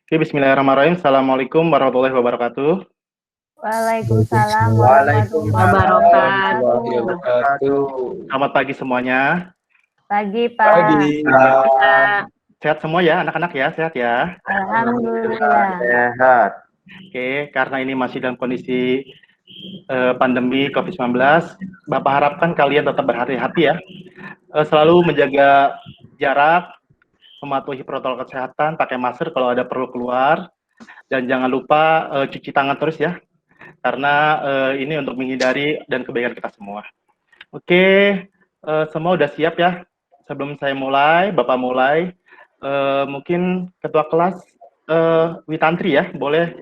Oke, bismillahirrahmanirrahim. Assalamualaikum warahmatullahi wabarakatuh. Waalaikumsalam warahmatullahi Waalaikumsalam wabarakatuh. warahmatullahi wabarakatuh. Selamat pagi semuanya. Pagi, Pak. Pagi. Sehat semua ya, anak-anak ya, sehat ya. Alhamdulillah. Sehat. Oke, karena ini masih dalam kondisi pandemi COVID-19, Bapak harapkan kalian tetap berhati-hati ya. Selalu menjaga jarak, mematuhi protokol kesehatan, pakai masker kalau ada perlu keluar, dan jangan lupa cuci tangan terus ya, karena ini untuk menghindari dan kebaikan kita semua. Oke, semua udah siap ya? Sebelum saya mulai, Bapak mulai, mungkin Ketua Kelas Witantri ya, boleh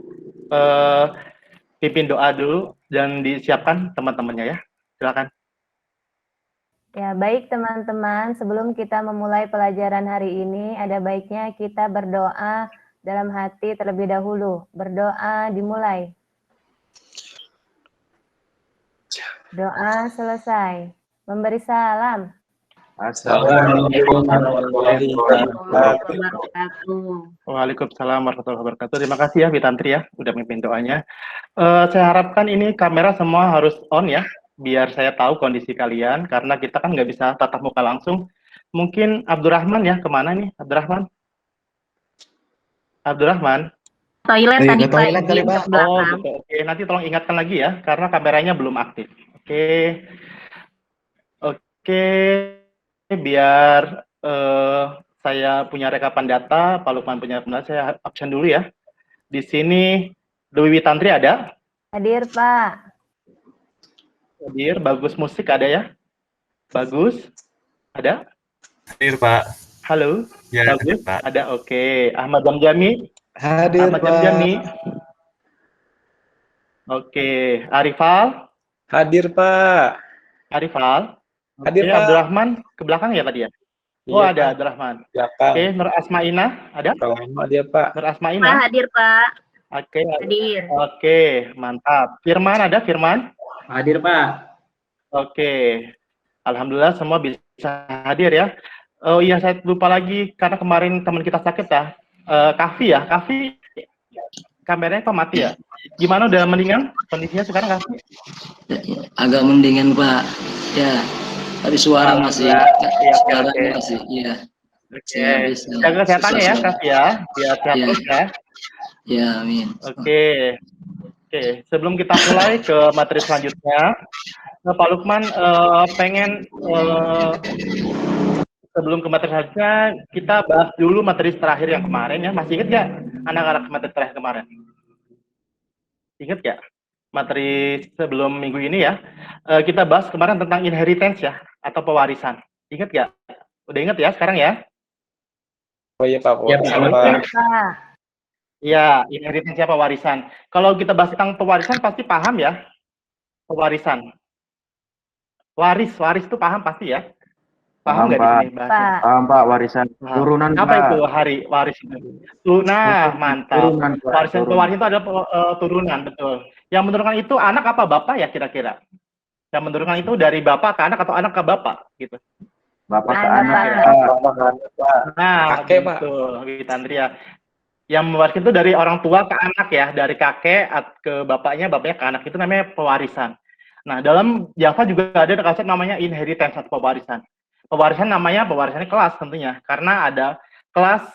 pimpin doa dulu dan disiapkan teman-temannya ya. Silakan. Ya, baik teman-teman, sebelum kita memulai pelajaran hari ini, ada baiknya kita berdoa dalam hati terlebih dahulu. Berdoa dimulai. Doa selesai. Memberi salam. Assalamualaikum warahmatullahi wabarakatuh. Waalaikumsalam warahmatullahi wabarakatuh. Terima kasih ya Witantri ya, udah memimpin doanya. Saya harapkan ini kamera semua harus on ya, biar saya tahu kondisi kalian, karena kita kan nggak bisa tatap muka langsung. Mungkin Abdurrahman ya, kemana nih Abdurrahman? Abdurrahman? Toilet tadi Pak, kali, Pak. Oh gitu, oke. Nanti tolong ingatkan lagi ya, karena kameranya belum aktif. Oke. Oke, biar saya punya rekapan data, Pak Lukman punya rekapan data, saya absen dulu ya. Di sini Dewi Witantri ada? Hadir, Pak. Hadir. Bagus Musik ada ya? Bagus? Ada? Hadir, Pak. Halo? Ya, Bagus? hadir, Pak. Ada, oke. Ahmad Jamjami? Hadir, Ahmad Pak. Jamjami? Oke. Arifal? Hadir, Pak. Arifal? Hadir, Oke, Pak. Abdurrahman ke belakang ya tadi ya? Oh, Iya, ada Pak. Abdurrahman. Belakang. Oke, Nur Asmaina ada? Lama dia, Pak. Nur Asmaina? hadir Pak. Oke. Hadir. Oke, mantap. Firman ada, Firman? Hadir, Pak. Oke. Alhamdulillah semua bisa hadir ya. Oh iya, saya lupa lagi karena kemarin teman kita sakit ya. Kavi ya, Kavi kameranya kok mati ya? Gimana, udah mendingan kondisinya sekarang Kavi? Agak mendingan, Pak. Ya, tapi suara masih, Iya, oke. masih, iya. Oke. Jaga kesehatannya ya, Kavi ya. Biar sehat terus ya. Ya, amin. Oke. Oke, sebelum kita mulai ke materi selanjutnya, Pak Lukman pengen sebelum ke materi selanjutnya, kita bahas dulu materi terakhir yang kemarin ya. Masih ingat nggak anak-anak materi terakhir kemarin? Ingat nggak? Materi sebelum minggu ini ya, kita bahas kemarin tentang inheritance ya, atau pewarisan. Ingat nggak? Udah ingat ya sekarang ya? Oh iya, Pak. Ya, Pak. Iya, inheritance apa warisan. Kalau kita bahas tentang pewarisan pasti paham ya. Pewarisan. Waris itu paham pasti ya. Paham nggak di sini bahasnya? Paham, Pak. Warisan turunan, apa Pak. itu waris itu? Nah, mantap. Turunan, Pak. Pewarisan itu adalah turunan, betul. Yang menurunkan itu anak apa bapak ya kira-kira? Yang menurunkan itu dari bapak ke anak atau anak ke bapak gitu. Bapak ke Anak, anak. Nah, Kakek, Pak. betul, Witandria. Yang mewariskan itu dari orang tua ke anak ya, dari kakek ke bapaknya ke anak, itu namanya pewarisan. Nah, dalam Java juga ada konsep namanya inheritance atau pewarisan. Pewarisan namanya pewarisannya kelas tentunya, karena ada kelas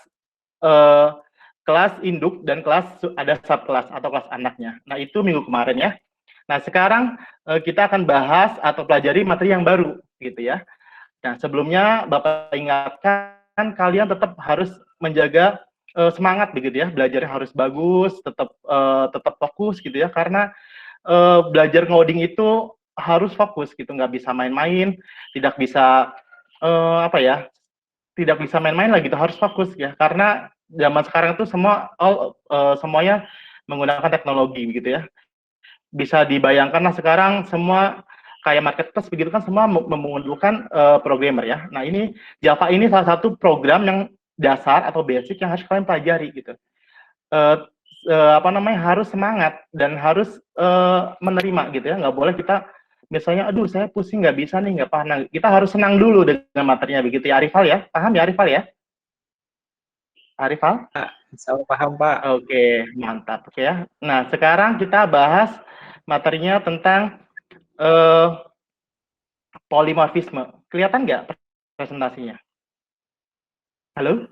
kelas induk dan kelas ada subkelas atau kelas anaknya. Nah, itu minggu kemarin ya. Nah, sekarang kita akan bahas atau pelajari materi yang baru gitu ya. Nah, sebelumnya Bapak ingatkan kalian tetap harus menjaga semangat begitu ya, belajarnya harus bagus, tetap fokus gitu ya, karena belajar ngoding itu harus fokus gitu, nggak bisa main-main, tidak bisa tidak bisa main-main lah gitu, harus fokus ya, karena zaman sekarang itu semuanya menggunakan teknologi gitu ya. Bisa dibayangkan lah sekarang semua kayak marketplace begitu kan, semua membutuhkan programmer ya. Nah, ini Java ini salah satu program yang dasar atau basic yang harus kalian pelajari gitu. Harus semangat dan harus menerima gitu ya. Nggak boleh kita misalnya, aduh saya pusing nggak bisa nih, nggak paham. Nah, kita harus senang dulu dengan materinya begitu ya, Arifal ya. Paham ya Arifal ya? Arifal? Sama paham, Pak. Oke, mantap. Oke ya. Nah, sekarang kita bahas materinya tentang polimorfisme. Kelihatan nggak presentasinya? Halo?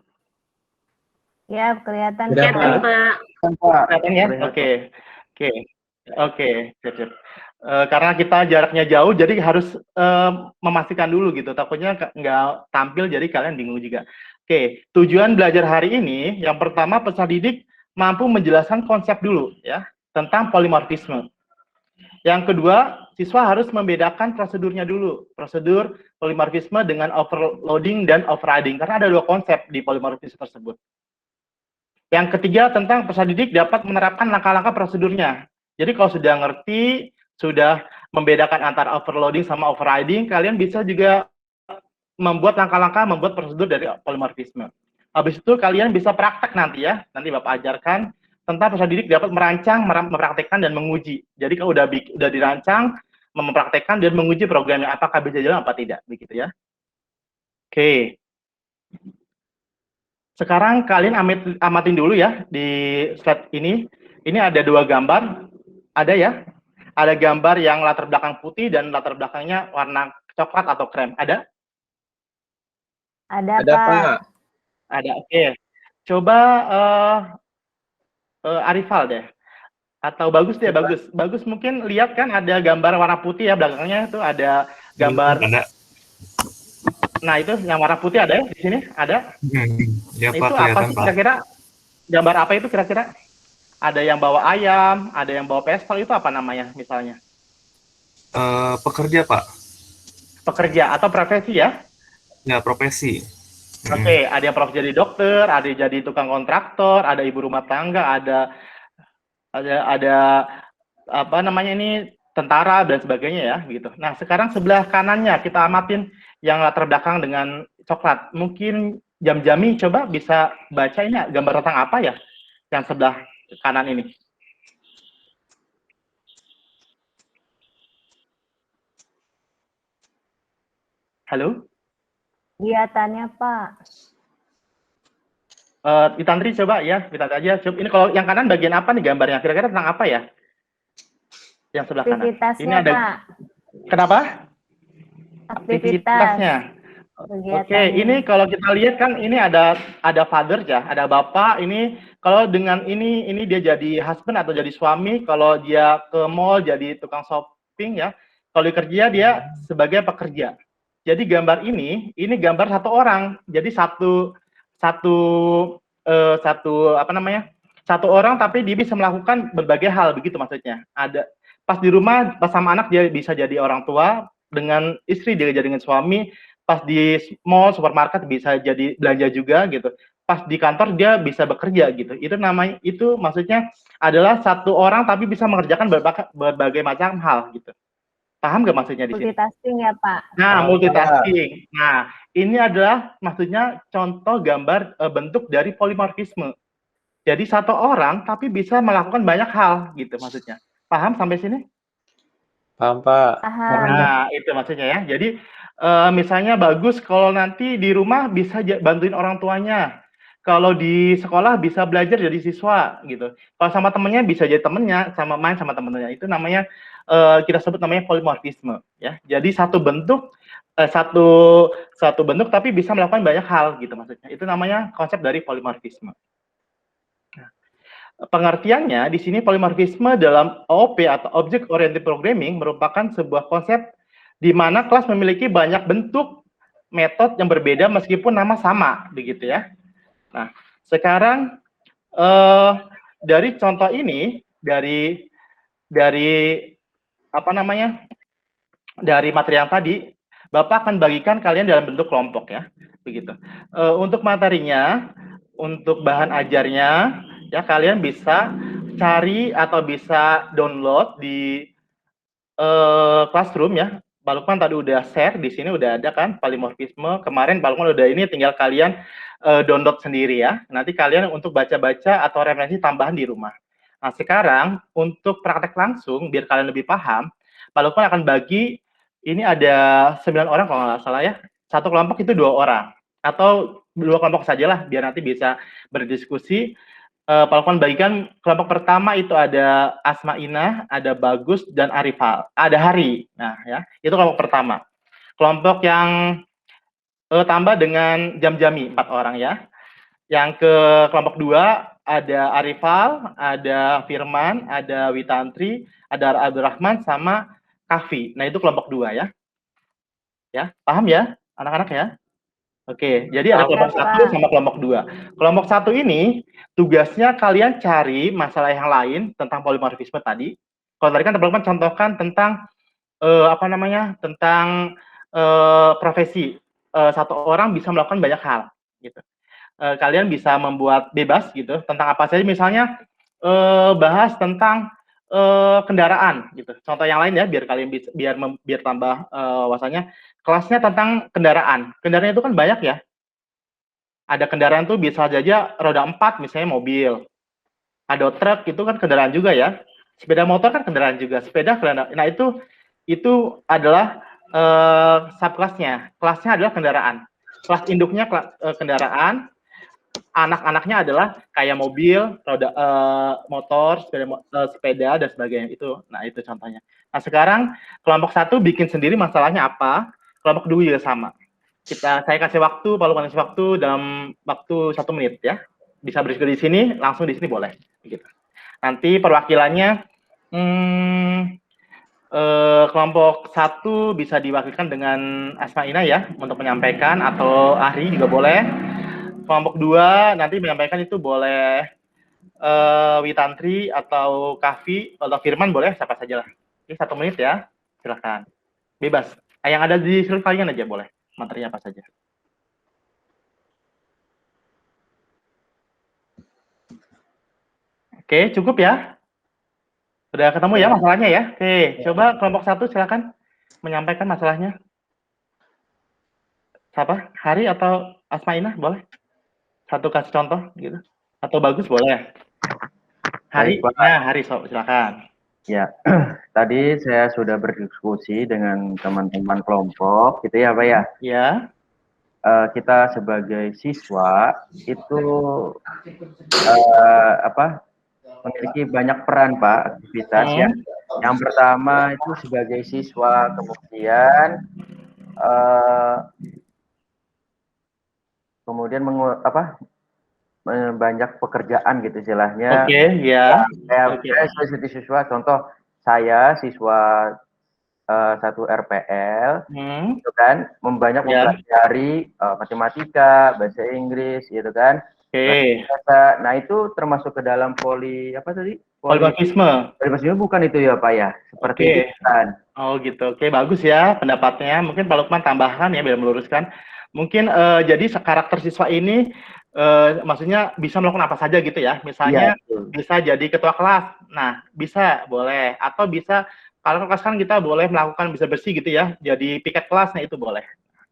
Ya, kelihatan Udah, Pak. Kelihatan, Pak. Pak. Kelihatan ya? Oke. Oke. Oke, sip, sip. Karena kita jaraknya jauh, jadi harus memastikan dulu gitu. Takutnya nggak tampil, jadi kalian bingung juga. Oke, tujuan belajar hari ini, yang pertama peserta didik mampu menjelaskan konsep dulu ya tentang polimorfisme. Yang kedua, siswa harus membedakan prosedurnya dulu. Prosedur polimorfisme dengan overloading dan overriding, karena ada dua konsep di polimorfisme tersebut. Yang ketiga, tentang peserta didik dapat menerapkan langkah-langkah prosedurnya. Jadi kalau sudah ngerti, sudah membedakan antara overloading sama overriding, kalian bisa juga membuat langkah-langkah, membuat prosedur dari polimorfisme. Habis itu kalian bisa praktek nanti ya, nanti Bapak ajarkan tentang peserta didik dapat merancang, mempraktekkan, dan menguji. Jadi kalau udah dirancang, mempraktekkan dan menguji programnya apakah bisa jalan apa tidak, begitu ya. Oke. Sekarang kalian amatin dulu ya di slide ini. Ini ada dua gambar, ada ya? Ada gambar yang latar belakang putih dan latar belakangnya warna coklat atau krem. Ada? Ada, Ada, Pak. Pak. Ada. Oke. Coba Arifal deh. Atau Bagus deh, Bagus. Bagus mungkin lihat kan ada gambar warna putih ya belakangnya itu ada gambar. Ada. Nah, itu yang warna putih ada ya di sini? Ada? Ya, Nah, Pak, itu apa kelihatan, sih Pak. kira-kira? Gambar apa itu kira-kira? Ada yang bawa ayam, ada yang bawa pestol, itu apa namanya misalnya? Pekerja, Pak. Pekerja atau profesi ya? Ya, profesi. Oke, ada yang profesi jadi dokter, ada yang jadi tukang kontraktor, ada ibu rumah tangga, ada apa namanya ini tentara dan sebagainya ya gitu. Nah, sekarang sebelah kanannya kita amatin yang latar belakang dengan coklat. Mungkin Jam-Jami coba bisa baca ini gambar tentang apa ya yang sebelah kanan ini. Halo? Kelihatannya, Pak. Tantri coba ya, kita aja. Coba. Ini kalau yang kanan bagian apa nih gambarnya? Kira-kira tentang apa ya? Yang sebelah kanan. Ini Aktivitasnya, ada. Pak. Kenapa? Aktivitas. Oke, ini kalau kita lihat kan ini ada father ya, ada bapak. Ini kalau dengan ini dia jadi husband atau jadi suami. Kalau dia ke mall jadi tukang shopping ya. Kalau kerja dia sebagai pekerja. Jadi gambar ini gambar satu orang. Jadi satu apa namanya? Satu orang tapi dia bisa melakukan berbagai hal begitu maksudnya. Ada pas di rumah pas sama anak dia bisa jadi orang tua, dengan istri dia jadi dengan suami. Pas di mall, supermarket bisa jadi belanja juga gitu. Pas di kantor dia bisa bekerja gitu. Itu maksudnya adalah satu orang tapi bisa mengerjakan berbagai macam hal gitu. Paham nggak maksudnya di sini? Multitasking ya, Pak. Nah, multitasking. Nah, ini adalah maksudnya contoh gambar bentuk dari polimorfisme. Jadi satu orang tapi bisa melakukan banyak hal gitu maksudnya. Paham sampai sini? Paham, Pak. Nah, itu maksudnya ya. Jadi misalnya Bagus kalau nanti di rumah bisa bantuin orang tuanya. Kalau di sekolah bisa belajar jadi siswa gitu. Kalau sama temennya bisa jadi temennya, sama main sama temennya. Itu namanya kita sebut namanya polimorfisme ya. Jadi satu bentuk satu bentuk tapi bisa melakukan banyak hal gitu maksudnya. Itu namanya konsep dari polimorfisme. Pengertiannya di sini polimorfisme dalam OOP atau Object Oriented Programming merupakan sebuah konsep di mana kelas memiliki banyak bentuk metode yang berbeda meskipun nama sama begitu ya. Nah, sekarang dari contoh ini dari apa namanya? Dari materi yang tadi Bapak akan bagikan kalian dalam bentuk kelompok ya. Begitu. Untuk materinya, untuk bahan ajarnya ya kalian bisa cari atau bisa download di Classroom ya. Pak Lukman tadi udah share di sini udah ada kan polimorfisme. Kemarin Pak Lukman udah ini tinggal kalian download sendiri ya. Nanti kalian untuk baca-baca atau referensi tambahan di rumah. Nah, sekarang untuk praktek langsung biar kalian lebih paham, Pak Lukman akan bagi ini ada 9 orang kalau nggak salah ya. Satu kelompok itu 2 orang atau dua kelompok sajalah biar nanti bisa berdiskusi. Pak Lukman bagikan kelompok pertama itu ada Asmainah, ada Bagus dan Arifal, ada Hari. Nah, ya, itu kelompok pertama. Kelompok yang tambah dengan Jam-Jami 4 orang ya. Yang ke kelompok 2 ada Arifal, ada Firman, ada Witantri, ada Abdurrahman sama Kafi. Nah, itu kelompok 2 ya. Ya, paham ya anak-anak ya? Oke, jadi ada kelompok 1 sama kelompok 2. Kelompok 1 ini tugasnya kalian cari masalah yang lain tentang polimorfisme tadi. Kalau tadi kan teman-teman contohkan tentang tentang profesi. Satu orang bisa melakukan banyak hal gitu. Kalian bisa membuat bebas gitu tentang apa saja, misalnya bahas tentang kendaraan gitu. Contoh yang lain ya biar kalian bisa biar tambah wawasannya. Kelasnya tentang kendaraan. Kendaraan itu kan banyak ya. Ada kendaraan tuh bisa saja roda 4 misalnya mobil. Ada truk itu kan kendaraan juga ya. Sepeda motor kan kendaraan juga. Sepeda kendaraan. Nah, itu adalah subkelasnya. Kelasnya adalah kendaraan. Kelas induknya kendaraan. Anak-anaknya adalah kayak mobil, roda motor, sepeda dan sebagainya itu. Nah, itu contohnya. Nah, sekarang kelompok 1 bikin sendiri masalahnya apa, kelompok 2 juga sama. Saya kasih waktu, Pak Lukman kasih waktu dalam waktu 1 menit ya. Bisa berdiskusi di sini, langsung di sini boleh gitu. Nanti perwakilannya kelompok 1 bisa diwakilkan dengan Asmaina ya untuk menyampaikan, atau Ahri juga boleh. Kelompok 2 nanti menyampaikan itu boleh Witantri atau Kafi atau Firman, boleh siapa saja lah. Oke, 1 menit ya, silahkan. Bebas. Yang ada di slide kalian aja boleh. Materinya apa saja. Oke, cukup ya. Udah ketemu ya masalahnya ya. Oke, coba kelompok 1 silakan menyampaikan masalahnya. Siapa? Hari atau Asmainah boleh? Satu kasih contoh gitu. Atau Bagus boleh. Hari, Hari silakan. Ya, tadi saya sudah berdiskusi dengan teman-teman kelompok, gitu ya, Pak ya. Ya. Kita sebagai siswa itu memiliki banyak peran, Pak, aktivitas ya. Yang pertama itu sebagai siswa, kemudian banyak pekerjaan gitu istilahnya. Oke, ya. Saya sebagai siswa, contoh saya siswa 1 RPL, gitu kan, mempelajari matematika, bahasa Inggris, gitu kan. Nah, itu termasuk ke dalam polimorfisme. Polimorfisme bukan itu ya, Pak ya? Seperti itu kan. Oh gitu. Oke, bagus ya pendapatnya. Mungkin Pak Lukman tambahkan ya biar meluruskan. Mungkin jadi karakter siswa ini maksudnya bisa melakukan apa saja gitu ya. Misalnya bisa jadi ketua kelas. Nah, bisa boleh, atau bisa kalau kelas kan kita boleh melakukan bisa bersih gitu ya. Jadi piket kelasnya itu boleh.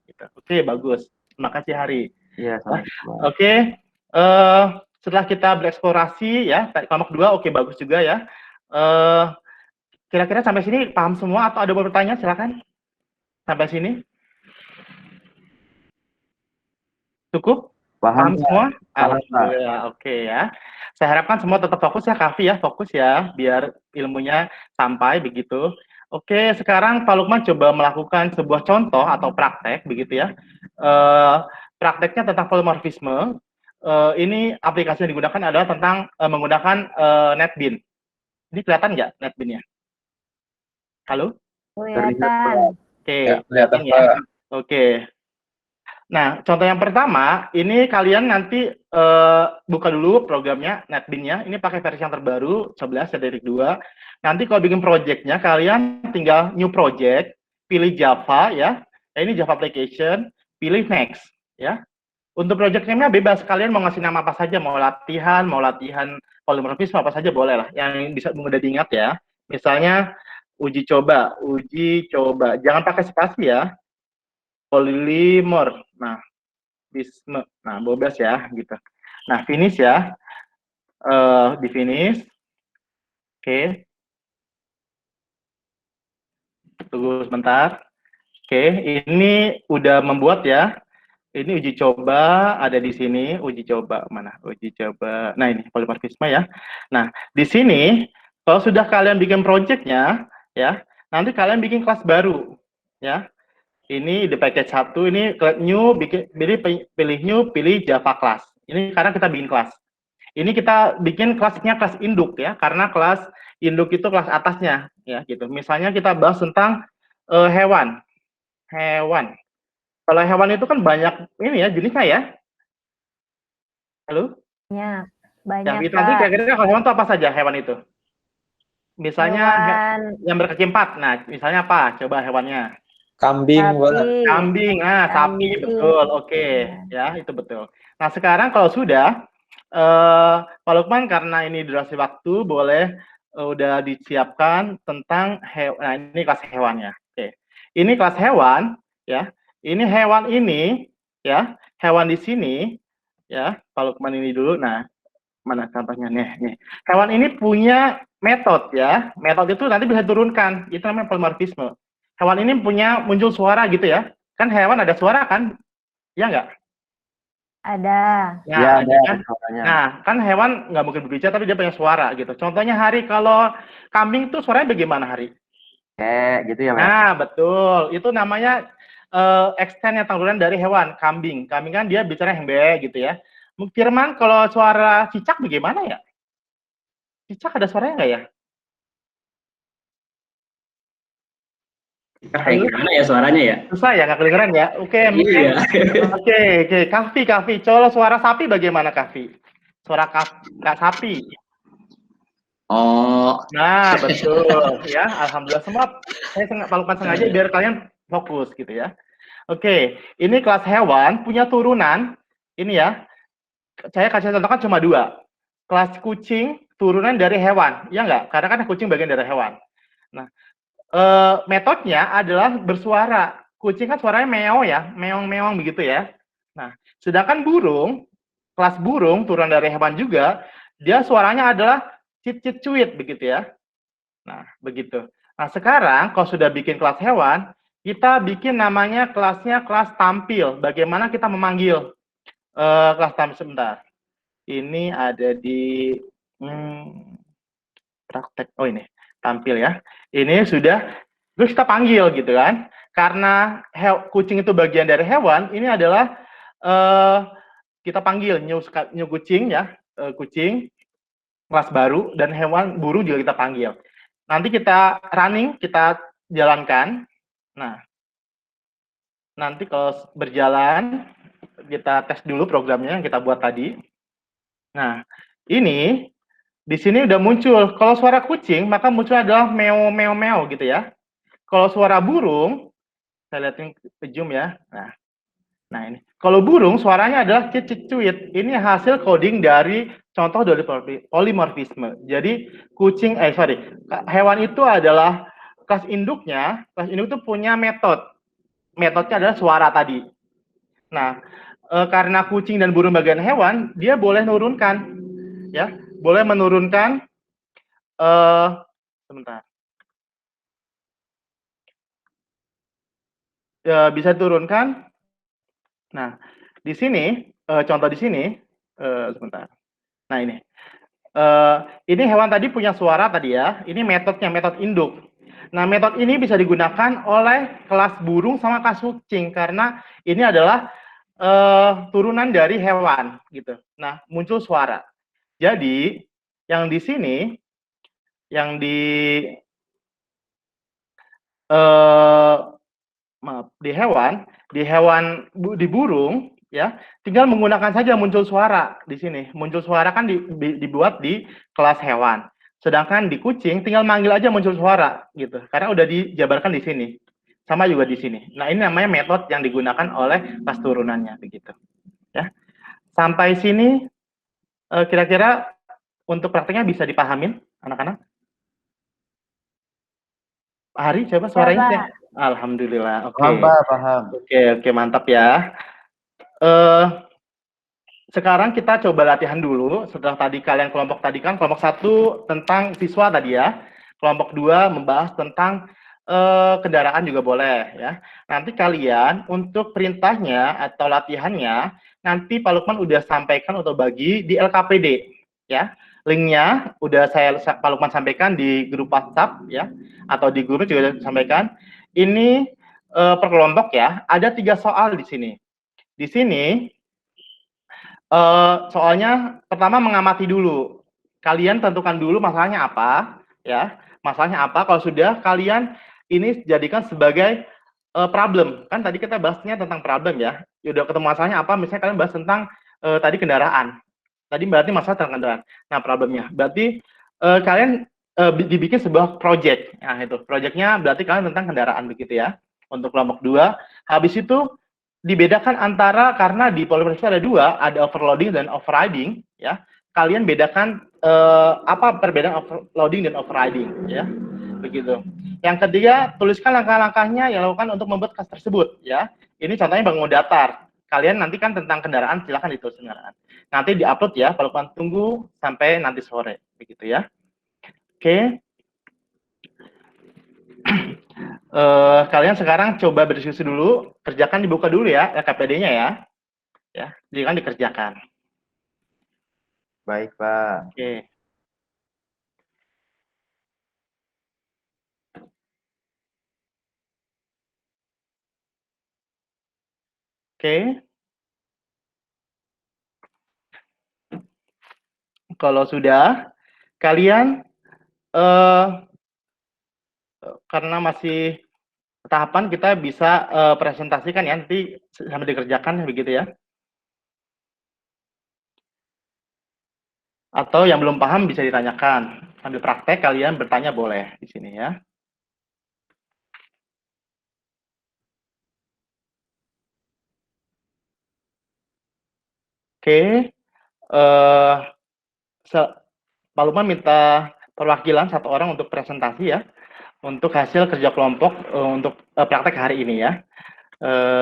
Gitu. Oke, bagus. Terima kasih Hari. Iya, Oke. Setelah kita bereksplorasi ya, kelompok 2 oke, bagus juga ya. Kira-kira sampai sini paham semua atau ada beberapa pertanyaan? Silakan. Sampai sini. Cukup? Paham semua? Alhamdulillah. Oke ya. Saya harapkan semua tetap fokus ya, Kafi ya, fokus ya, biar ilmunya sampai begitu. Oke, sekarang Pak Lukman coba melakukan sebuah contoh atau praktek begitu ya. Prakteknya tentang polimorfisme. Ini aplikasi yang digunakan adalah tentang menggunakan NetBeans. Ini kelihatan nggak NetBeans-nya? Halo? Kelihatan. Oke, kelihatan ya. Oke. Nah, contoh yang pertama, ini kalian nanti buka dulu programnya, NetBeans-nya. Ini pakai versi yang terbaru, 11.2. Nanti kalau bikin project-nya, kalian tinggal new project, pilih Java ya. Ini Java application, pilih next ya. Untuk project name-nya bebas, kalian mau ngasih nama apa saja, mau latihan polimorfisme apa saja boleh lah, yang bisa mudah diingat ya. Misalnya uji coba, jangan pakai spasi ya. Polimor, nah, bisme, nah, bebas ya, gitu. Nah, finish ya, di finish, oke. Tunggu sebentar. Oke, ini udah membuat ya. Ini uji coba ada di sini, uji coba mana? Uji coba. Nah, ini polimorfisme ya. Nah, di sini kalau sudah kalian bikin projectnya ya, nanti kalian bikin kelas baru ya. Ini di package 1 ini klik new, pilih new, pilih Java class. Ini karena kita bikin kelas. Ini kita bikin kelasnya kelas induk ya, karena kelas induk itu kelas atasnya ya gitu. Misalnya kita bahas tentang hewan. Kalau hewan itu kan banyak ini ya jenisnya ya. Halo? Banyak, Ya, banyak itu nanti Pak. kira-kira kalau hewan itu apa saja hewan itu? Misalnya Hewan yang berkaki 4. Nah, misalnya apa? Coba hewannya. Kambing, Pak. sapi. Kambing, sapi, Kambing. betul. Oke, ya itu betul. Nah, sekarang kalau sudah, Pak Lukman karena ini durasi waktu, boleh udah disiapkan tentang hewan. Nah, ini kelas hewannya. Oke, ini kelas hewan, ya. Ini hewan ini, ya, hewan di sini, ya. Pak Lukman ini dulu. Nah, mana contohnya nih. Hewan ini punya metode ya. Metode itu nanti bisa diturunkan. Itu namanya polimorfisme. Hewan ini punya muncul suara gitu ya. Kan hewan ada suara kan? Ya nggak? Ada. Nah, Ya, ada kan? suaranya. Nah, kan hewan nggak mungkin berbicara tapi dia punya suara gitu. Contohnya hari, kalau kambing tuh suaranya bagaimana hari? Kayak gitu ya, Mas? Nah, betul. Itu namanya extend yang turunan dari hewan, kambing. Kambing kan dia bicara hembe gitu ya. Firman, kalau suara cicak bagaimana ya? Cicak ada suaranya nggak ya? Kayak gimana ya suaranya ya? Susah ya, nggak kedengeran ya? Oke, mungkin. Iya. Oke. Kahfi. Kalau suara sapi bagaimana, Kahfi? Suara nggak sapi. Oh, Nah, betul. Ya, alhamdulillah semua. Saya lakukan sengaja biar kalian fokus gitu ya. Oke, ini kelas hewan punya turunan. Ini ya, saya kasih contohkan cuma 2. Kelas kucing turunan dari hewan, ya nggak? Karena kan kucing bagian dari hewan. Nah, metodenya adalah bersuara. Kucing kan suaranya meow ya, meong-meong begitu ya. Nah, sedangkan burung, kelas burung turunan dari hewan juga, dia suaranya adalah cit-cit-cuit begitu ya. Nah, begitu. Nah, sekarang kalau sudah bikin kelas hewan, kita bikin namanya kelasnya kelas tampil. Bagaimana kita memanggil kelas tampil sebentar. Ini ada di praktek. Oh, ini tampil ya. Ini sudah, terus kita panggil gitu kan. Karena kucing itu bagian dari hewan, ini adalah kita panggil new kucing ya, kucing kelas baru, dan hewan burung juga kita panggil. Nanti kita running, kita jalankan. Nah, nanti kalau berjalan, kita tes dulu programnya yang kita buat tadi. Nah, ini di sini udah muncul. Kalau suara kucing, maka muncul adalah meow meow meow gitu ya. Kalau suara burung, saya lihatin ke zoom ya. Nah ini. Kalau burung suaranya adalah cicit-cuit. Ini hasil coding dari contoh dari polimorfisme. Jadi hewan itu adalah kelas induknya. Kelas induk itu punya metode. Metodenya adalah suara tadi. Nah, karena kucing dan burung bagian hewan, dia boleh menurunkan, ya, boleh menurunkan. Sebentar. Bisa turunkan. Nah, di sini, contoh di sini, sebentar. Nah, ini hewan tadi punya suara tadi ya. Ini metodenya, metode induk. Nah, metode ini bisa digunakan oleh kelas burung sama kelas kucing karena ini adalah turunan dari hewan gitu. Nah, muncul suara. Jadi, yang di sini, yang di di burung ya, tinggal menggunakan saja muncul suara di sini. Muncul suara kan dibuat di kelas hewan. Sedangkan di kucing tinggal manggil aja muncul suara gitu. Karena udah dijabarkan di sini. Sama juga di sini. Nah, ini namanya metode yang digunakan oleh kelas turunannya begitu. Ya. Sampai sini kira-kira untuk prakteknya bisa dipahamin anak-anak? Pak Hari, coba suaranya cek. Alhamdulillah. Oke. Paham. Oke, mantap ya. Sekarang kita coba latihan dulu. Setelah tadi kalian kelompok 1 tentang siswa tadi ya. Kelompok 2 membahas tentang kendaraan juga boleh ya. Nanti kalian untuk perintahnya atau latihannya nanti Pak Lukman udah sampaikan atau bagi di LKPD ya. Linknya udah Pak Lukman sampaikan di grup WhatsApp ya, atau di guru juga sampaikan. Ini per kelompok ya. Ada 3 soal di sini. Di sini soalnya pertama mengamati dulu. Kalian tentukan dulu masalahnya apa ya. Masalahnya apa? Kalau sudah kalian ini jadikan sebagai problem. Kan tadi kita bahasnya tentang problem ya. Udah ketemu masalahnya apa? Misalnya kalian bahas tentang tadi kendaraan. Tadi berarti masalah tentang kendaraan. Nah, problemnya. Berarti kalian dibikin sebuah project. Nah, itu. Projectnya berarti kalian tentang kendaraan begitu ya. Untuk kelompok 2. Habis itu dibedakan antara, karena di polymerase ada 2, ada overloading dan overriding ya. Kalian bedakan apa perbedaan overloading dan overriding ya. Begitu. Yang ketiga, tuliskan langkah-langkahnya yang lakukan untuk membuat kelas tersebut ya. Ini contohnya bangun datar. Kalian nanti kan tentang kendaraan, silahkan ditulis kendaraan. Nanti diupload ya, Pak Lukman tunggu sampai nanti sore begitu ya. Oke. Kalian sekarang coba berdiskusi dulu, kerjakan, dibuka dulu ya LKPD-nya ya. Ya, jadi kan dikerjakan. Baik, Pak. Oke. Oke. Kalau sudah, kalian karena masih tahapan kita bisa presentasikan ya, nanti sambil dikerjakan begitu ya. Atau yang belum paham bisa ditanyakan. Sambil praktek kalian bertanya boleh di sini ya. Oke. Pak Lukman minta perwakilan 1 orang untuk presentasi ya. Untuk hasil kerja kelompok untuk praktek hari ini ya.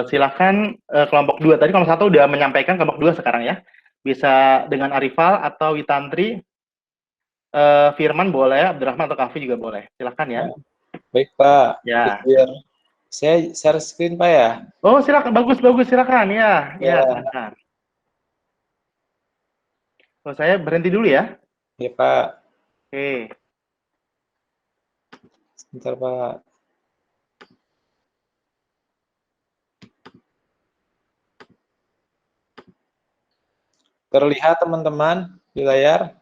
Silakan kelompok 2. Tadi kelompok 1 udah menyampaikan, kelompok 2 sekarang ya. Bisa dengan Arifal atau Witantri, Firman boleh, Abdurrahman atau Kafi juga boleh. Silakan ya. Baik, Pak. Ya. Biar saya share screen, Pak ya. Oh, silakan. Bagus, silakan ya. Ya, silakan. Oh, saya berhenti dulu ya. Ya, Pak. Oke. Sebentar, Pak. Terlihat, teman-teman, di layar?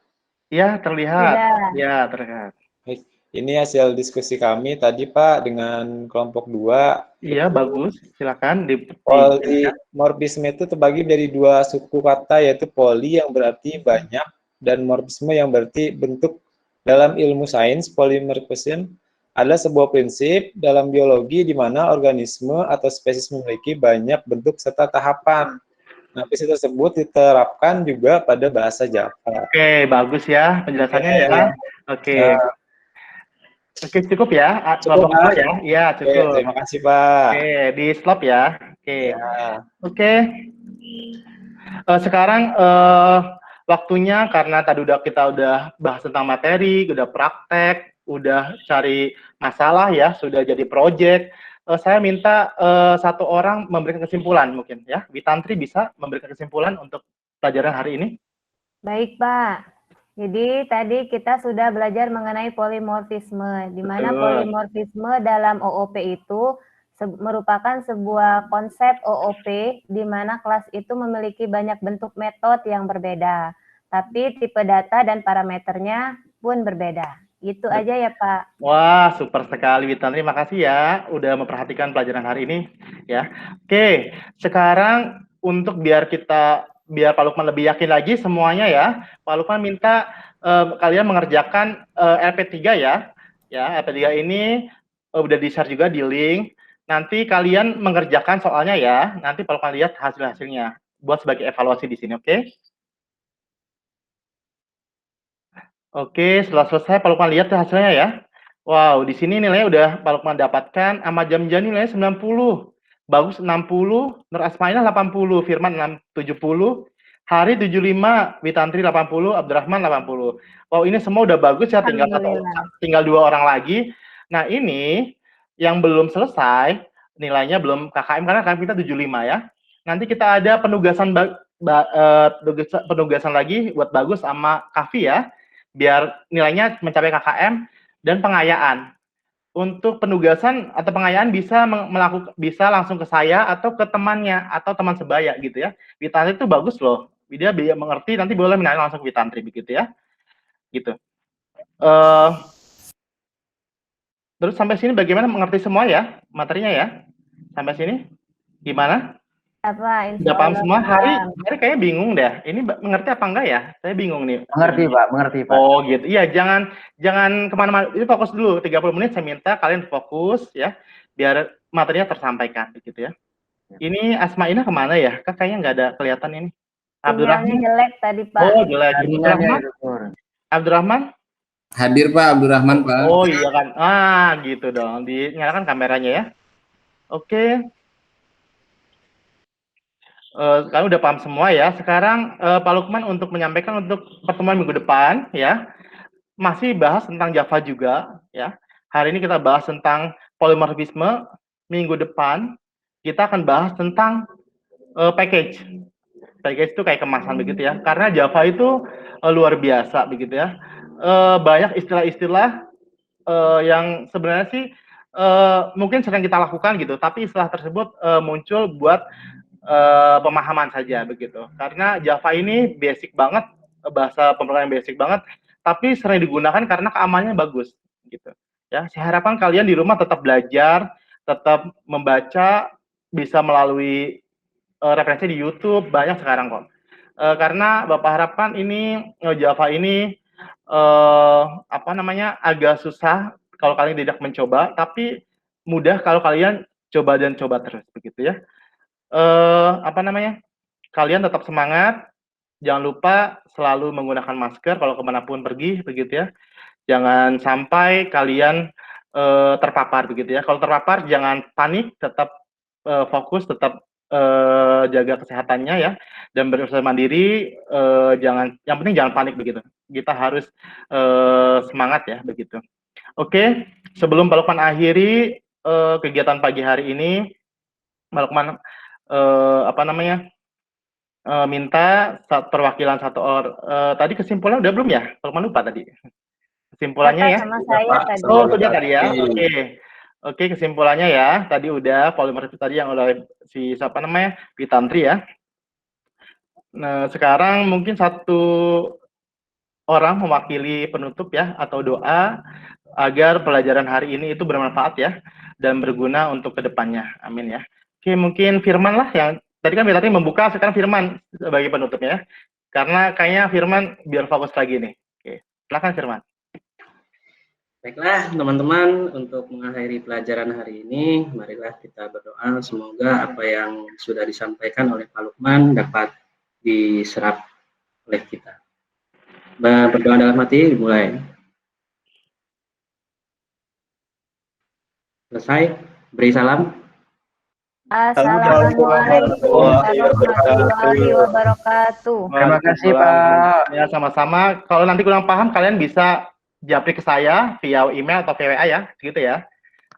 Ya, terlihat. Sudah. Ya, terlihat. Baik. Ini hasil diskusi kami tadi, Pak, dengan kelompok 2. Iya, bagus. Silakan. Polimorfisme itu terbagi dari 2 suku kata, yaitu poli yang berarti banyak dan morfisme yang berarti bentuk. Dalam ilmu sains, polimorfisme adalah sebuah prinsip dalam biologi di mana organisme atau spesies memiliki banyak bentuk serta tahapan. Nah, prinsip tersebut diterapkan juga pada bahasa Java. Oke, bagus ya penjelasannya ya. Oke. Oke, cukup ya. Cukup, Pak. Ya. Iya, cukup. Oke, terima kasih, Pak. Oke, di stop ya. Oke. Ya. Oke. Sekarang waktunya, karena tadi kita udah bahas tentang materi, udah praktek, udah cari masalah ya, sudah jadi project. Saya minta 1 orang memberikan kesimpulan mungkin ya. Witantri bisa memberikan kesimpulan untuk pelajaran hari ini? Baik, Pak. Jadi tadi kita sudah belajar mengenai polimorfisme, di mana polimorfisme dalam OOP itu merupakan sebuah konsep OOP di mana kelas itu memiliki banyak bentuk metode yang berbeda, tapi tipe data dan parameternya pun berbeda. Itu aja ya, Pak. Wah, super sekali Witantri, makasih ya udah memperhatikan pelajaran hari ini ya. Oke, sekarang untuk biar Pak Lukman lebih yakin lagi semuanya ya, Pak Lukman minta kalian mengerjakan LP3 ya. Ya, LP3 ini udah di-share juga di link. Nanti kalian mengerjakan soalnya ya. Nanti Pak Lukman lihat hasil-hasilnya buat sebagai evaluasi di sini, oke? Oke, setelah selesai Pak Lukman lihat hasilnya ya. Wow, di sini nilainya udah Pak Lukman dapatkan. Ahmad Jamjani nilainya 90. Bagus 60, Nur Asmaina 80, Firman 70, Hari 75, Witantri 80, Abdurrahman 80. Wow, ini semua udah bagus ya, tinggal 2 orang lagi. Nah, ini yang belum selesai, nilainya belum KKM karena KKM kita 75 ya. Nanti kita ada penugasan lagi buat Bagus sama Kavi ya, biar nilainya mencapai KKM dan pengayaan. Untuk penugasan atau pengayaan bisa langsung ke saya atau ke temannya atau teman sebaya gitu ya. Witantri itu bagus loh. Dia mengerti, nanti boleh menanya langsung ke Witantri begitu ya. Gitu. Terus sampai sini bagaimana, mengerti semua ya materinya ya? Sampai sini gimana? Apa? Udah paham semua? Hari kayaknya bingung deh. Ini mengerti apa enggak ya? Saya bingung nih. Mengerti, Pak. Oh gitu. Iya, jangan kemana-mana. Ini fokus dulu. 30 menit saya minta kalian fokus ya, biar materinya tersampaikan begitu ya. Ini Asmaina kemana ya? Kan kayaknya nggak ada kelihatan ini. Sinyalnya jelek tadi, Pak. Oh, jelek. Abdurrahman? Hadir Pak, Abdurrahman Pak. Oh iya kan. Gitu dong. Dinyalakan kameranya ya. Oke. Kalian udah paham semua ya. Sekarang Pak Lukman untuk menyampaikan untuk pertemuan minggu depan ya. Masih bahas tentang Java juga ya. Hari ini kita bahas tentang polimorfisme. Minggu depan kita akan bahas tentang package. Package itu kayak kemasan begitu ya. Karena Java itu luar biasa begitu ya. Banyak istilah-istilah yang sebenarnya sih mungkin sering kita lakukan gitu, tapi istilah tersebut muncul buat pemahaman saja begitu. Karena Java ini basic banget, bahasa pemrograman basic banget, tapi sering digunakan karena keamanannya bagus gitu. Ya, saya harapkan kalian di rumah tetap belajar, tetap membaca, bisa melalui referensi di YouTube, banyak sekarang kok. Karena Bapak harapkan ini Java ini agak susah kalau kalian tidak mencoba, tapi mudah kalau kalian coba dan coba terus begitu ya. Kalian tetap semangat, jangan lupa selalu menggunakan masker kalau kemanapun pergi begitu ya. Jangan sampai kalian terpapar begitu ya. Kalau terpapar jangan panik, tetap fokus, tetap jaga kesehatannya ya, dan berusaha mandiri. Yang penting jangan panik begitu. Kita harus semangat ya begitu. Oke, sebelum Pak Lukman akhiri kegiatan pagi hari ini, Pak Lukman minta perwakilan satu orang. Tadi kesimpulan udah belum ya? Pak Lukman lupa tadi. Kesimpulannya ya? Sama saya tadi. Oh, sudah tadi ya. Oke, kesimpulannya ya. Tadi udah polimorfisme tadi yang oleh si Witantri ya. Nah, sekarang mungkin satu orang mewakili penutup ya, atau doa agar pelajaran hari ini itu bermanfaat ya dan berguna untuk kedepannya. Amin ya. Oke, mungkin Firman lah yang tadi kan Witantri membuka, sekarang Firman sebagai penutupnya ya. Karena kayaknya Firman biar fokus lagi nih. Oke, silakan Firman. Baiklah teman-teman, untuk mengakhiri pelajaran hari ini, marilah kita berdoa semoga apa yang sudah disampaikan oleh Pak Lukman dapat diserap oleh kita. Berdoa dalam hati, dimulai. Selesai, beri salam. Assalamualaikum warahmatullahi wabarakatuh. Terima kasih Pak. Ya, sama-sama. Kalau nanti kurang paham, kalian bisa japri ke saya via email atau via WA ya, gitu ya.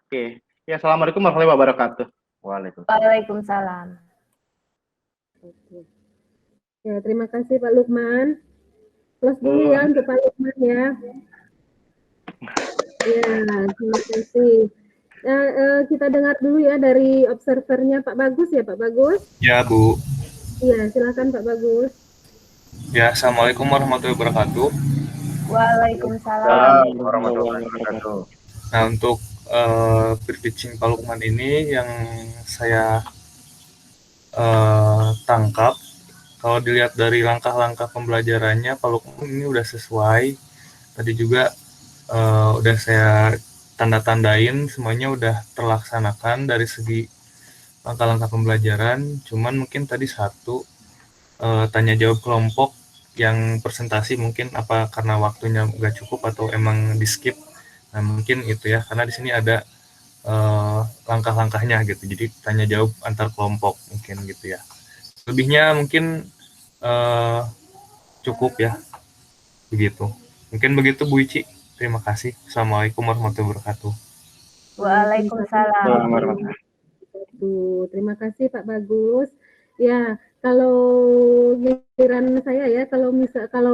Oke. Ya, assalamualaikum warahmatullahi wabarakatuh. Waalaikumsalam. Ya, terima kasih Pak Lukman. Plus dulu ya untuk Pak Lukman ya. Ya, terima kasih. Kita dengar dulu ya dari observernya Pak Bagus ya, Pak Bagus. Ya, Bu. Iya, silakan Pak Bagus. Ya, assalamualaikum warahmatullahi wabarakatuh. Waalaikumsalam warahmatullahi wabarakatuh. Nah, untuk pre-teaching Pak Lukman ini yang saya tangkap, kalau dilihat dari langkah-langkah pembelajarannya, Pak Lukman ini udah sesuai. Tadi juga udah saya tanda-tandain, semuanya udah terlaksanakan dari segi langkah-langkah pembelajaran. Cuman mungkin tadi satu tanya jawab kelompok yang presentasi mungkin apa karena waktunya nggak cukup atau emang di skip. Nah mungkin itu ya, karena di sini ada langkah-langkahnya gitu. Jadi tanya jawab antar kelompok mungkin gitu ya. Lebihnya mungkin cukup ya, begitu. Mungkin begitu Bu Ici. Terima kasih. Assalamualaikum warahmatullahi wabarakatuh. Waalaikumsalam. Terima kasih Pak Bagus. Ya, kalau giliran saya ya, kalau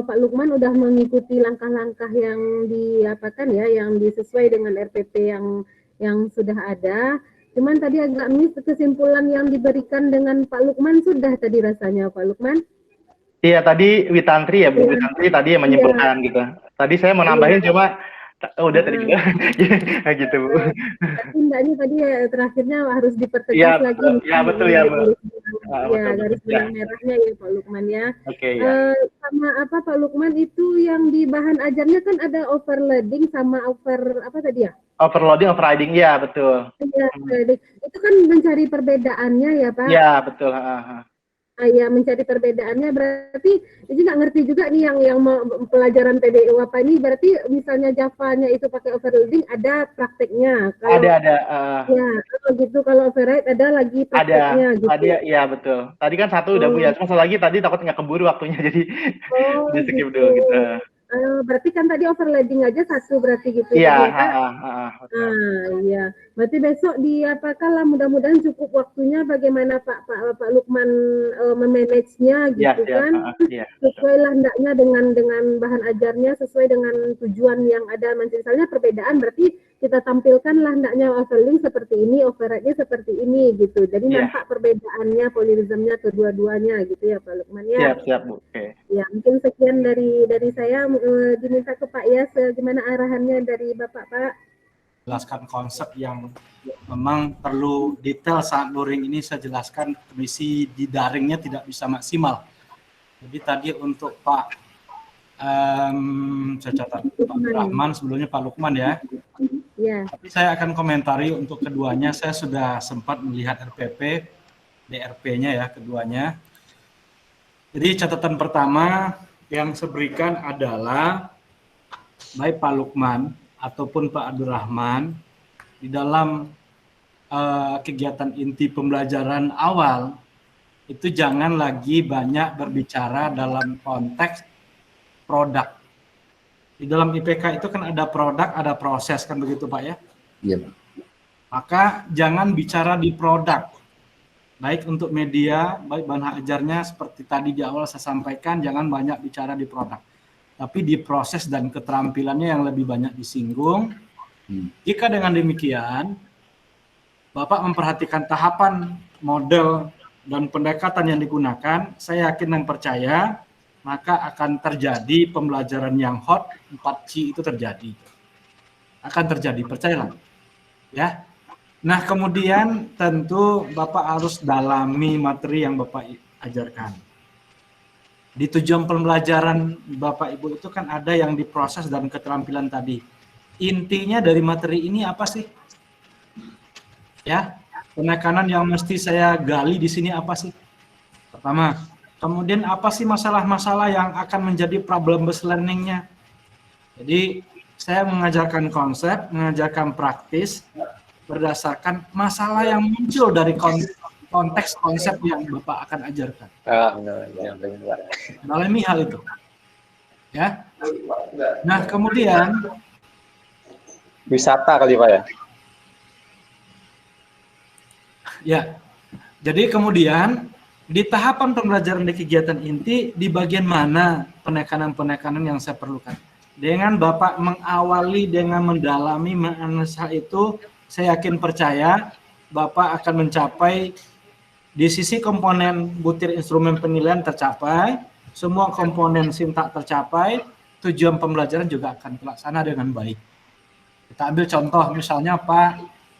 Pak Lukman udah mengikuti langkah-langkah yang diapakan ya, yang sesuai dengan RPP yang sudah ada. Cuman tadi agak miss kesimpulan yang diberikan dengan Pak Lukman sudah tadi rasanya Pak Lukman. Iya, tadi Witantri ya, Bu Witantri tadi yang menyimpulkan gitu. Tadi saya mau nambahin cuma udah tadi juga. Gitu, Bu. Tapi mbaknya tadi terakhirnya harus dipertegas Ya, lagi. ya betul ya, Bu. Ya, garis benang merahnya ya Pak Lukman ya. Oke, ya. Sama apa Pak Lukman itu yang di bahan ajarnya kan ada overloading sama apa tadi ya? Overloading, overriding, ya betul. Iya, itu kan mencari perbedaannya ya Pak? Ya, betul. Ya, mencari perbedaannya berarti ini nggak ngerti juga nih yang pelajaran PBU apa ini, berarti misalnya Java-nya itu pakai overloading ada prakteknya. Kalau, ada. Ya, kalau gitu kalau override ada lagi prakteknya. Ada, iya betul. Tadi kan satu udah Bu ya, cuma satu lagi tadi takut nggak keburu waktunya, jadi di skip dulu gitu. Berarti kan tadi overloading aja satu berarti gitu. Iya, iya. Berarti besok diapakanlah mudah-mudahan cukup waktunya bagaimana Pak Lukman memanage-nya gitu kan. Sesuai lah hendaknya dengan bahan ajarnya sesuai dengan tujuan yang ada. Misalnya perbedaan berarti kita tampilkan lah hendaknya overloading seperti ini, override-nya seperti ini gitu. Jadi nampak perbedaannya, polirismnya kedua-duanya gitu ya Pak Lukman ya. Siap Bu. Oke. Ya, mungkin sekian dari saya, diminta ke Pak Yas, gimana arahannya dari Bapak Pak? Jelaskan konsep yang memang perlu detail saat luring ini. Saya jelaskan kondisi di daringnya tidak bisa maksimal. Jadi tadi untuk Pak saya catat Pak Rahman, sebelumnya Pak Lukman ya. Ya. Tapi saya akan komentari untuk keduanya. Saya sudah sempat melihat RPP, DRP-nya ya keduanya. Jadi catatan pertama yang saya berikan adalah baik Pak Lukman ataupun Pak Abdurrahman di dalam kegiatan inti pembelajaran awal itu jangan lagi banyak berbicara dalam konteks produk. Di dalam IPK itu kan ada produk, ada proses kan begitu Pak ya? Iya Pak. Maka jangan bicara di produk. Baik untuk media, baik bahan ajarnya seperti tadi di awal saya sampaikan, jangan banyak bicara di produk. Tapi di proses dan keterampilannya yang lebih banyak disinggung. Jika dengan demikian, Bapak memperhatikan tahapan, model, dan pendekatan yang digunakan, saya yakin dan percaya, maka akan terjadi pembelajaran yang hot, 4C itu terjadi. Akan terjadi, percayalah. Ya. Nah, kemudian tentu Bapak harus dalami materi yang Bapak ajarkan. Di tujuan pembelajaran Bapak Ibu itu kan ada yang diproses dan keterampilan tadi. Intinya dari materi ini apa sih? Ya, penekanan yang mesti saya gali di sini apa sih? Pertama, kemudian apa sih masalah-masalah yang akan menjadi problem based learning-nya? Jadi, saya mengajarkan konsep, mengajarkan praktis, berdasarkan masalah yang muncul dari konteks konsep yang Bapak akan ajarkan. Dalami hal itu. Ya. Nah, kemudian wisata kali Pak ya. Ya. Jadi kemudian di tahapan pembelajaran di kegiatan inti di bagian mana penekanan-penekanan yang saya perlukan. Dengan Bapak mengawali dengan mendalami menganalisa itu, saya yakin percaya Bapak akan mencapai di sisi komponen butir instrumen penilaian tercapai, semua komponen sintak tercapai, tujuan pembelajaran juga akan terlaksana dengan baik. Kita ambil contoh misalnya Pak,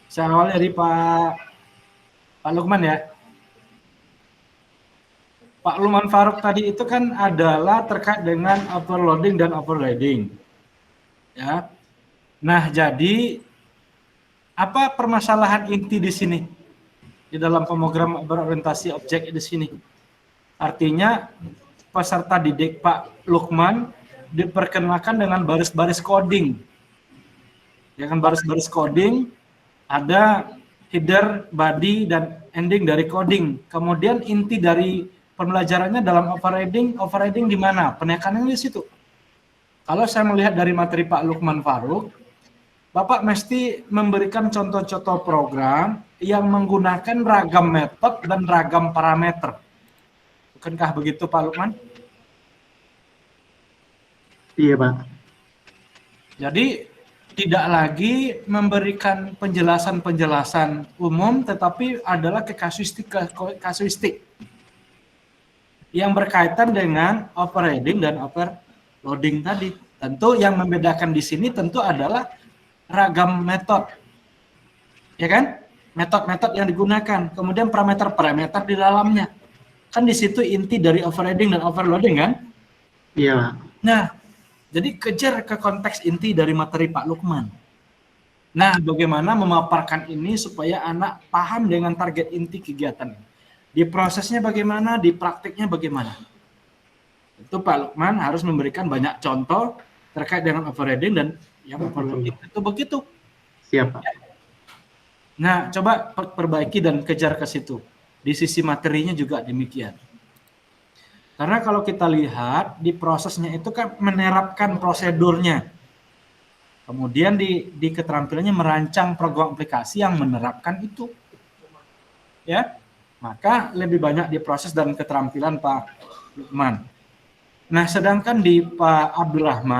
saya awal dari Pak Lukman ya. Pak Lukman Faruk tadi itu kan adalah terkait dengan overloading dan overriding. Ya. Nah, jadi apa permasalahan inti di sini? Di dalam pemrogram berorientasi objek di sini. Artinya peserta didik Pak Lukman diperkenalkan dengan baris-baris coding. Dengan baris-baris coding ada header, body, dan ending dari coding. Kemudian inti dari pembelajarannya dalam overriding di mana? Penekanannya di situ. Kalau saya melihat dari materi Pak Lukman Faruk, Bapak mesti memberikan contoh-contoh program yang menggunakan ragam metode dan ragam parameter. Bukankah begitu Pak Lukman? Iya Pak. Jadi tidak lagi memberikan penjelasan-penjelasan umum, tetapi adalah ke kasuistik yang berkaitan dengan overriding dan overloading tadi. Tentu yang membedakan di sini tentu adalah ragam metode, ya kan? Metode-metode yang digunakan, kemudian parameter-parameter di dalamnya. Kan di situ inti dari overriding dan overloading kan? Iya. Nah, jadi kejar ke konteks inti dari materi Pak Lukman. Nah, bagaimana memaparkan ini supaya anak paham dengan target inti kegiatan. Di prosesnya bagaimana, di praktiknya bagaimana. Itu Pak Lukman harus memberikan banyak contoh terkait dengan overriding dan yang overloading. Itu begitu. Siap Pak. Nah, coba perbaiki dan kejar ke situ. Di sisi materinya juga demikian. Karena kalau kita lihat di prosesnya itu kan menerapkan prosedurnya. Kemudian di keterampilannya merancang program aplikasi yang menerapkan itu. Ya. Maka lebih banyak di proses dan keterampilan Pak Lukman. Nah, sedangkan di Pak Abdurrahman